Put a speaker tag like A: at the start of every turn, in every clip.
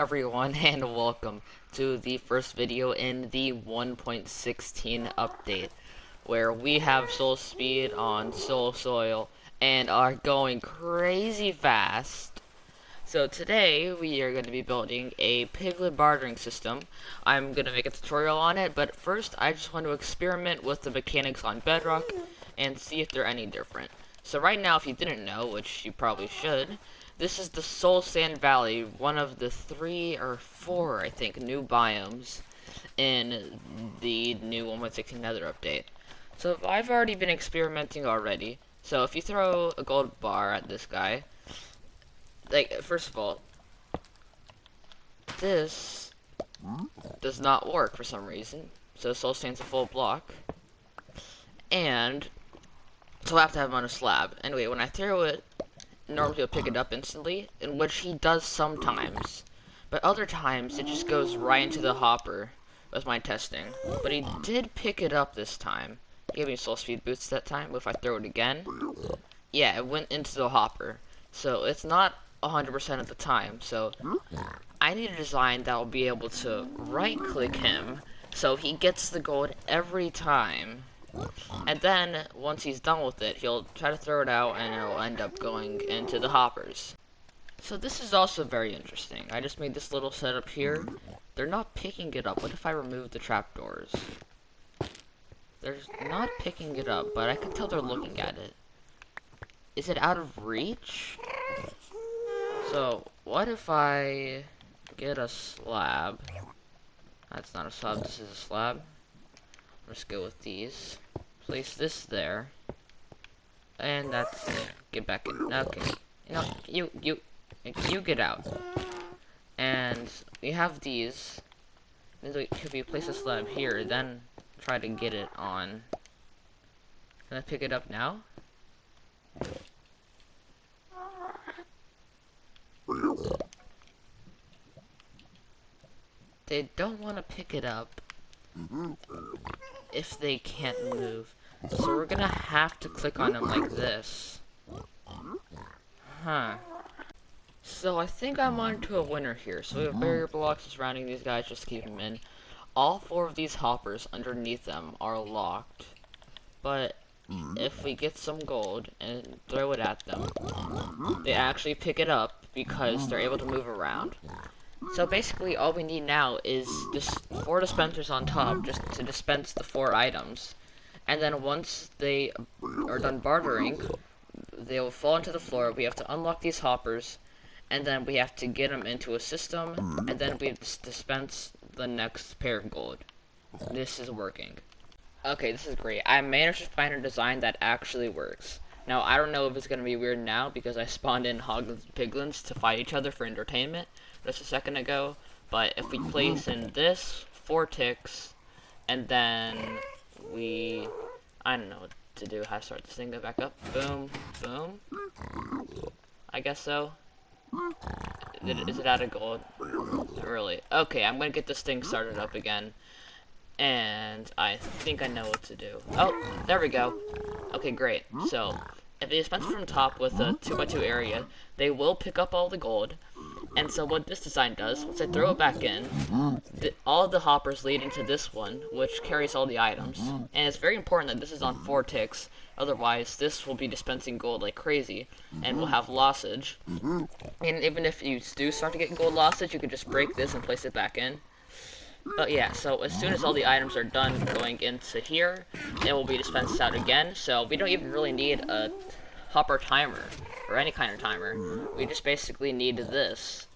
A: everyone, and welcome to the first video in the 1.16 update, where we have soul speed on soul soil and are going crazy fast. So today we are going to be building a Piglin bartering system. I'm going to make a tutorial on it, but first I just want to experiment with the mechanics on Bedrock and see if they're any different. So right now, if you didn't know, which you probably should, this is the Soul Sand Valley, one of the 3 or 4, I think, new biomes in the new 1.16 Nether update. So I've already been experimenting already. So if you throw a gold bar at this guy, like, first of all, this does not work for some reason. So soul sand's a full block. And so I have to have him on a slab. Anyway, when I throw it, normally he'll pick it up instantly, in which he does sometimes. But other times, it just goes right into the hopper with my testing. But he did pick it up this time. He gave me soul speed boosts that time, but if I throw it again, yeah, it went into the hopper. So it's not 100% of the time. So I need a design that will be able to right-click him, so he gets the gold every time. And then, once he's done with it, he'll try to throw it out and it'll end up going into the hoppers. So this is also very interesting. I just made this little setup here. They're not picking it up. What if I remove the trapdoors? They're not picking it up, but I can tell they're looking at it. Is it out of reach? So, what if I get a slab? That's not a slab, this is a slab. Let's go with these. Place this there. And that's it. Get back in. Okay. You get out. And we have these. If we place a slab here, then try to get it on. Can I pick it up now? They don't want to pick it up if they can't move. So we're gonna have to click on them like this. Huh. So I think I'm onto a winner here. So we have barrier blocks surrounding these guys just to keep them in. All 4 of these hoppers underneath them are locked. But if we get some gold and throw it at them, they actually pick it up because they're able to move around. So basically all we need now is just 4 dispensers on top just to dispense the 4 items. And then once they are done bartering, they will fall into the floor. We have to unlock these hoppers, and then we have to get them into a system, and then we dispense the next pair of gold. This is working. Okay, this is great. I managed to find a design that actually works. Now, I don't know if it's going to be weird now because I spawned in hoglins and piglins to fight each other for entertainment just a second ago, but if we place in this 4 ticks, and then I don't know what to do, how to start this thing, go back up, boom, boom, I guess so. Is it out of gold? Really? Okay, I'm gonna get this thing started up again, and I think I know what to do. Oh, there we go. Okay, great. So, if they dispense from top with a 2x2 area, they will pick up all the gold. And so what this design does, once I throw it back in, all the hoppers lead into this one, which carries all the items. And it's very important that this is on 4 ticks, otherwise this will be dispensing gold like crazy, and we'll have lossage. And even if you do start to get gold lossage, you can just break this and place it back in. But yeah, so as soon as all the items are done going into here, it will be dispensed out again, so we don't even really need a hopper timer, or any kind of timer. We just basically need this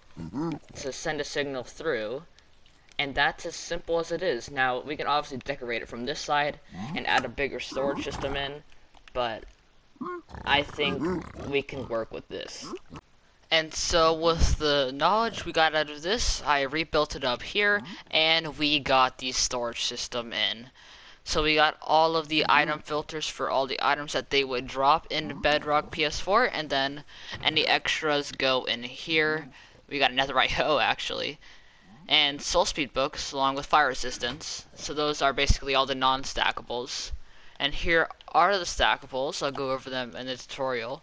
A: to send a signal through, and that's as simple as it is. Now, we can obviously decorate it from this side and add a bigger storage system in, but I think we can work with this. And so with the knowledge we got out of this, I rebuilt it up here, and we got the storage system in. So we got all of the item filters for all the items that they would drop in Bedrock PS4, and then any extras go in here. We got another netherite actually. And soul speed books along with fire resistance. So those are basically all the non-stackables. And here are the stackables. I'll go over them in the tutorial.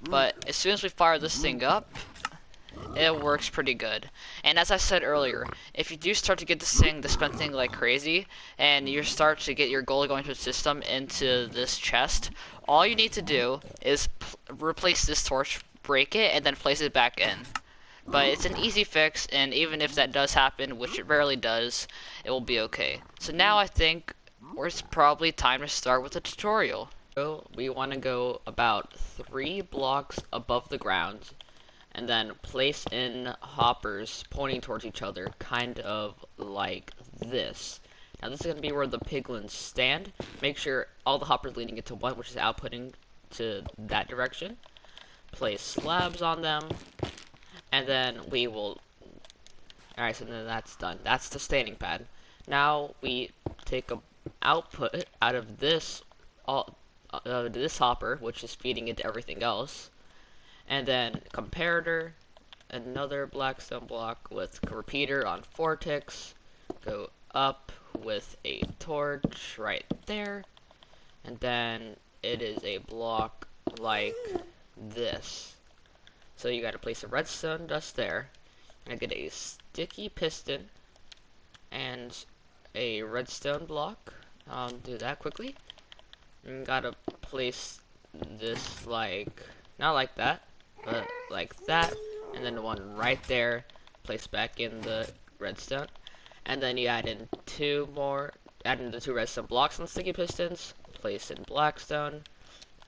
A: But as soon as we fire this thing up, it works pretty good. And as I said earlier, if you do start to get this thing dispensing like crazy, and you start to get your gold going to the system into this chest, all you need to do is replace this torch, break it, and then place it back in. But it's an easy fix, and even if that does happen, which it rarely does, it will be okay. So now I think it's probably time to start with the tutorial. So we want to go about 3 blocks above the ground, and then place in hoppers pointing towards each other, kind of like this. Now this is going to be where the piglins stand. Make sure all the hoppers leading into one, which is outputting to that direction. Place slabs on them, and then we will... Alright, so then that's done. That's the standing pad. Now we take a output out of this this hopper, which is feeding into everything else, and then comparator, another blackstone block with repeater on 4 ticks, go up with a torch right there, and then it is a block like this. So you gotta place a redstone dust there, and get a sticky piston and a redstone block. Do that quickly. And gotta place this like, not like that, but like that, and then the one right there, place back in the redstone, and then you add in 2 more, add in the 2 redstone blocks on the sticky pistons, place in blackstone,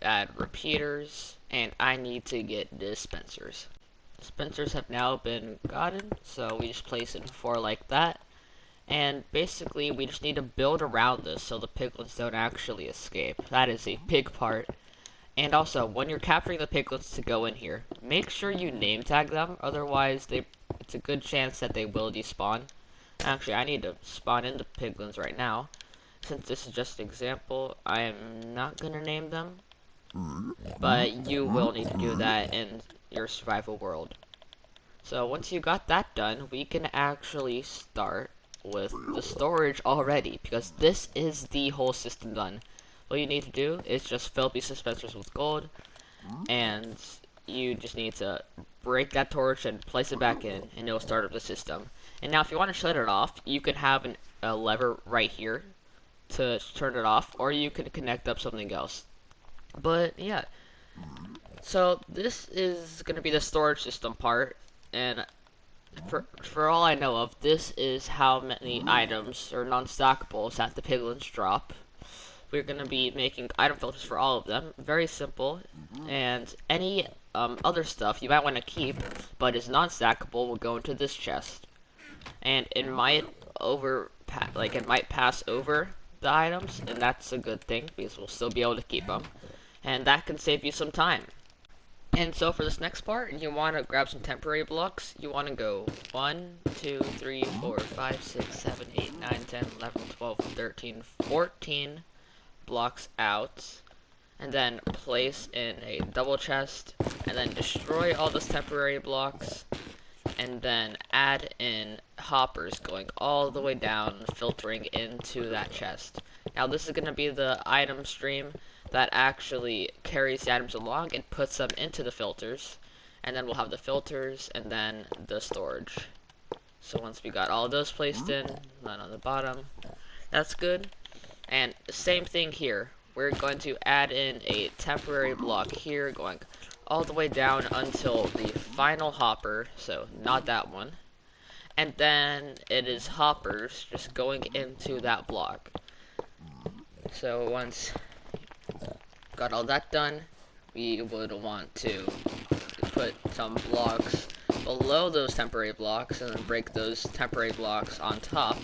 A: add repeaters, and I need to get dispensers. Dispensers have now been gotten, so we just place in 4 like that, and basically we just need to build around this so the piglins don't actually escape. That is a big part. And also, when you're capturing the piglins to go in here, make sure you name tag them, otherwise it's a good chance that they will despawn. Actually, I need to spawn in the piglins right now. Since this is just an example, I am not gonna name them, but you will need to do that in your survival world. So once you got that done, we can actually start with the storage already, because this is the whole system done. What you need to do is just fill these dispensers with gold, and you just need to break that torch and place it back in, and it'll start up the system. And now if you want to shut it off, you can have a lever right here to turn it off, or you can connect up something else. But yeah, so this is going to be the storage system part, and for all I know of, this is how many items or non-stackables that the piglins drop. We're going to be making item filters for all of them. Very simple. And any other stuff you might want to keep, but is non-stackable, will go into this chest. And it might it might pass over the items, and that's a good thing because we'll still be able to keep them. And that can save you some time. And so for this next part, you want to grab some temporary blocks. You want to go 1, 2, 3, 4, 5, 6, 7, 8, 9, 10, 11, 12, 13, 14 blocks out, and then place in a double chest, and then destroy all those temporary blocks, and then add in hoppers going all the way down, filtering into that chest. Now this is going to be the item stream that actually carries the items along and puts them into the filters, and then we'll have the filters and then the storage. So once we got all of those placed in, none on the bottom, that's good. And the same thing here, we're going to add in a temporary block here going all the way down until the final hopper, so not that one, and then it is hoppers just going into that block. So once got all that done, we would want to put some blocks below those temporary blocks and then break those temporary blocks on top.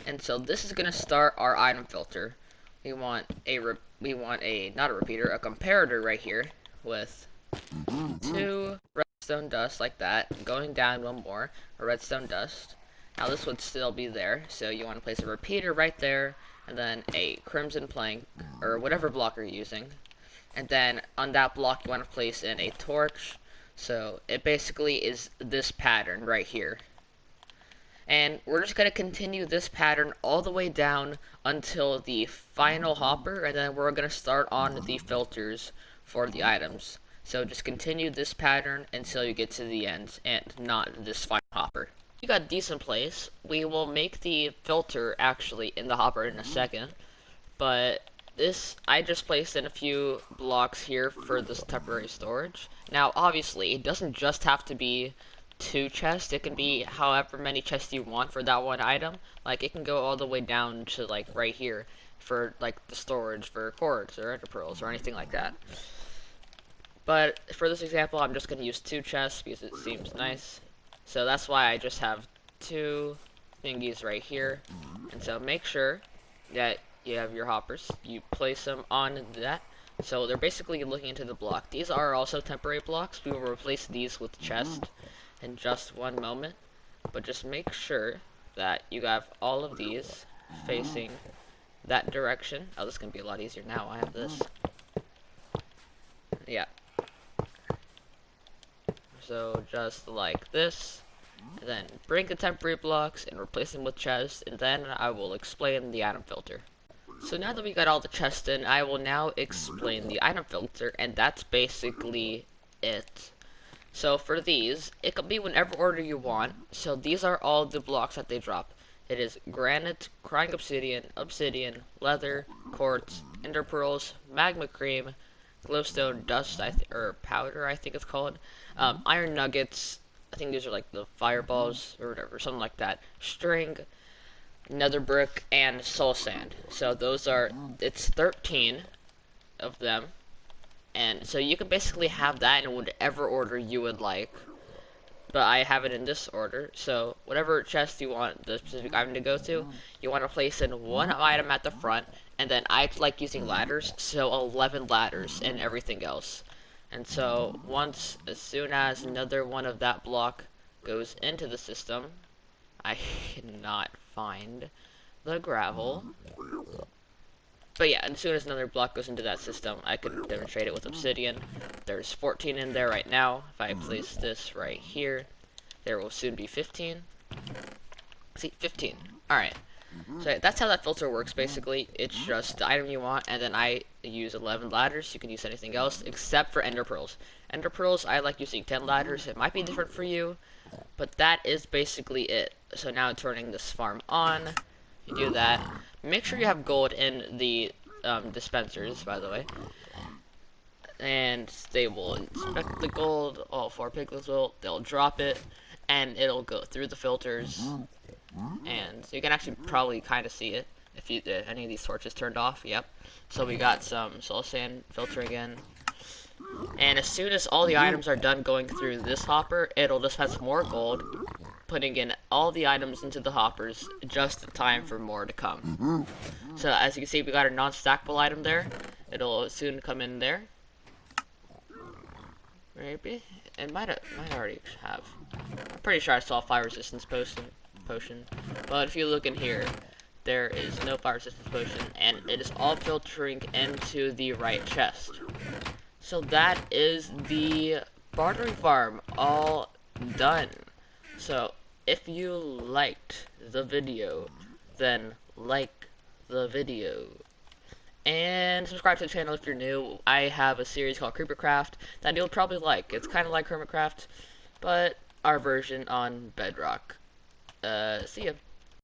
A: And so this is going to start our item filter. We want a not a repeater, a comparator right here with 2 redstone dust like that, going down 1 more, a redstone dust. Now this would still be there, so you want to place a repeater right there, and then a crimson plank, or whatever block you're using. And then on that block you want to place in a torch, so it basically is this pattern right here. And we're just going to continue this pattern all the way down until the final hopper, and then we're going to start on the filters for the items. So just continue this pattern until you get to the end and not this final hopper. You got a decent place. We will make the filter actually in the hopper in a second, but this, I just placed in a few blocks here for this temporary storage. Now, obviously, it doesn't just have to be 2 chests. It can be however many chests you want for that one item. Like, it can go all the way down to, like, right here for, like, the storage for quartz or ender pearls or anything like that. But for this example, I'm just going to use 2 chests because it seems nice. So that's why I just have 2 thingies right here. And so make sure that you have your hoppers. You place them on that. So they're basically looking into the block. These are also temporary blocks. We will replace these with chest in just one moment. But just make sure that you have all of these facing that direction. Oh, this is going to be a lot easier now. I have this. Yeah. So just like this. And then bring the temporary blocks and replace them with chests. And then I will explain the item filter. So now that we got all the chests in, I will now explain the item filter, and that's basically it. So for these, it can be whenever order you want. So these are all the blocks that they drop. It is granite, crying obsidian, leather, quartz, ender pearls, magma cream, glowstone, dust, or powder, I think it's called, iron nuggets. I think these are like the fireballs or whatever, something like that. String, nether brick, and soul sand. So those are, it's 13 of them, and so you can basically have that in whatever order you would like, but I have it in this order. So whatever chest you want the specific item to go to, you want to place in one item at the front, and then I like using ladders, so 11 ladders and everything else. And so as soon as another one of that block goes into the system, I cannot find the gravel. But yeah, as soon as another block goes into that system, I can demonstrate it with obsidian. There's 14 in there right now. If I place this right here, there will soon be 15. See, 15. Alright. So that's how that filter works, basically. It's just the item you want, and then I use 11 ladders. You can use anything else, except for ender pearls. Ender pearls, I like using 10 ladders. It might be different for you, but that is basically it. So now turning this farm on, you do that. Make sure you have gold in the dispensers, by the way. And they will inspect the gold. All 4 piglins will. They'll drop it, and it'll go through the filters. And you can actually probably kind of see it if any of these torches turned off. Yep. So we got some soul sand filtering in. And as soon as all the items are done going through this hopper, it'll dispense more gold, putting in all the items into the hoppers just in time for more to come. So as you can see, we got a non-stackable item there. It'll soon come in there. Maybe it might already have. I'm pretty sure I saw a fire resistance potion. But if you look in here, there is no fire resistance potion, and it is all filtering into the right chest. So that is the bartering farm all done. So if you liked the video, then like the video. And subscribe to the channel if you're new. I have a series called Creepercraft that you'll probably like. It's kind of like Hermitcraft, but our version on Bedrock. See ya.